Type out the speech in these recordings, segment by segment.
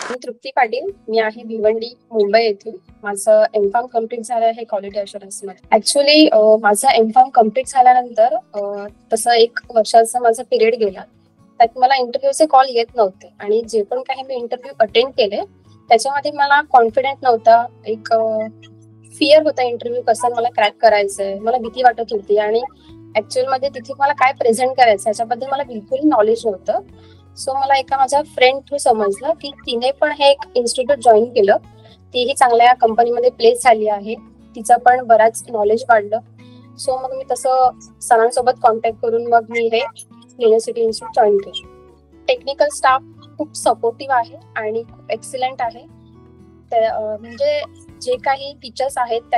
मी तृप्ती पाटील. मी आहे भिवंडी, मुंबई येथून. माझं एम.फार्म कंप्लीट झालं आहे क्वालिटी अश्युरन्समध्ये. ॲक्च्युअली माझं एम.फार्म कंप्लीट झाल्यानंतर तसं 1 वर्षाचा माझा पिरियड गेला. त्यात मला इंटरव्ह्यूचे कॉल येत नव्हते आणि जे पण काही मी इंटरव्ह्यू अटेंड केले त्याच्यामध्ये मला कॉन्फिडंट नव्हता. एक फिअर होता इंटरव्ह्यू कसा मला क्रॅक करायचंय. मला भीती वाटत होती आणि ॲक्च्युअलमध्ये तिथे मला काय प्रेझेंट करायचं याच्याबद्दल मला बिलकुल नॉलेज नव्हतं. सो मला एका माझ्या फ्रेंड थ्रू समजलं की तिने पण हे एक इन्स्टिट्यूट जॉईन केलं. तीही चांगल्या कंपनीमध्ये प्लेस झाली आहे. तिचं पण बराच नॉलेज वाढलं. सो मग मी तसं सरांसोबत कॉन्टॅक्ट करून मग मी हे युनिव्हर्सिटी इन्स्टिट्यूट जॉईन केलं. टेक्निकल स्टाफ खूप सपोर्टिव्ह आहे आणि खूप एक्सिलंट आहे. म्हणजे जे काही टीचर्स आहेत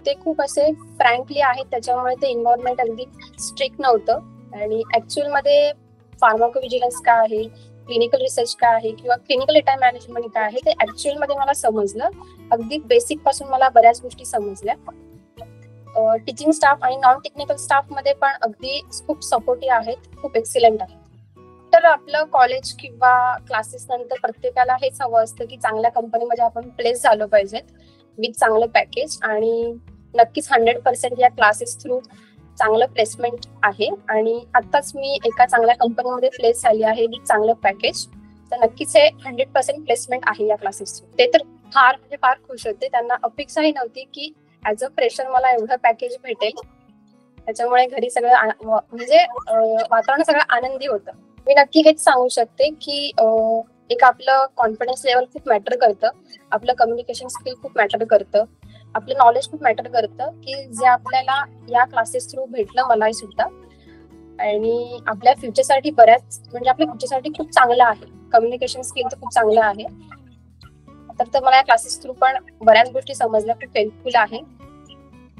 ते खूप असे फ्रँकली आहेत. त्याच्यामुळे ते एन्व्हायरमेंट अगदी स्ट्रिक्ट नव्हतं. आणि ॲक्च्युअलमध्ये फार्माकोव्हिजिलन्स काय आहे, क्लिनिकल रिसर्च काय आहे किंवा क्लिनिकल डेटा मॅनेजमेंट काय आहे ते ॲक्च्युअलमध्ये मला समजलं. अगदी बेसिक पासून मला बऱ्याच गोष्टी समजल्या. टीचिंग स्टाफ आणि नॉन टेक्निकल स्टाफमध्ये पण अगदी खूप सपोर्टिव्ह आहेत, खूप एक्सिलंट आहेत. तर आपलं कॉलेज किंवा क्लासेस नंतर प्रत्येकाला हेच हवं असतं की चांगल्या कंपनीमध्ये आपण प्लेस झालो पाहिजेत विथ चांगलं पॅकेज. आणि नक्कीच 100% या क्लासेस थ्रू चांगलं प्लेसमेंट आहे. आणि आताच मी एका चांगल्या कंपनीमध्ये प्लेस झाली आहे विथ चांगलं पॅकेज. तर नक्कीच हे 100% प्लेसमेंट आहे या क्लासेस. ते तर फार खुश होते. त्यांना अपेक्षाही नव्हती की ऍज अ फ्रेशर मला एवढं पॅकेज भेटेल. त्याच्यामुळे घरी सगळं म्हणजे वातावरण सगळं आनंदी होतं. मी नक्की हेच सांगू शकते की एक आपलं कॉन्फिडन्स लेवल खूप मॅटर करतं, आपलं कम्युनिकेशन स्किल खूप मॅटर करतं, आपलं नॉलेज खूप मॅटर करतं की जे आपल्याला या क्लासेस थ्रू भेटलं मलाही सुद्धा. आणि आपल्या फ्युचरसाठी म्हणजे आपल्या फ्युचरसाठी खूप चांगलं आहे. कम्युनिकेशन स्किल तर खूप चांगलं आहे. तर मला या क्लासेस थ्रू पण बऱ्याच गोष्टी समजल्या, खूप हेल्पफुल आहे.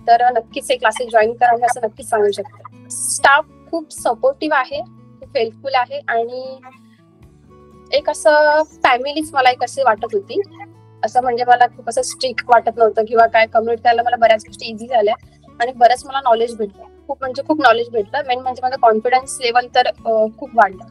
तर नक्कीच हे क्लासेस जॉईन करा असं नक्कीच सांगू शकते. स्टाफ खूप सपोर्टिव्ह आहे, खूप हेल्पफुल आहे आणि एक असं फॅमिलीच मला एक अशी वाटत होती. असं म्हणजे मला खूप असं स्ट्रिक्ट वाटत नव्हतं किंवा काय. कम्युनिकेट करायला मला बऱ्याच गोष्टी इझी झाल्या आणि बरंच मला नॉलेज भेटलं. खूप म्हणजे खूप नॉलेज भेटलं. मेन म्हणजे माझं कॉन्फिडन्स लेवल तर खूप वाढलं.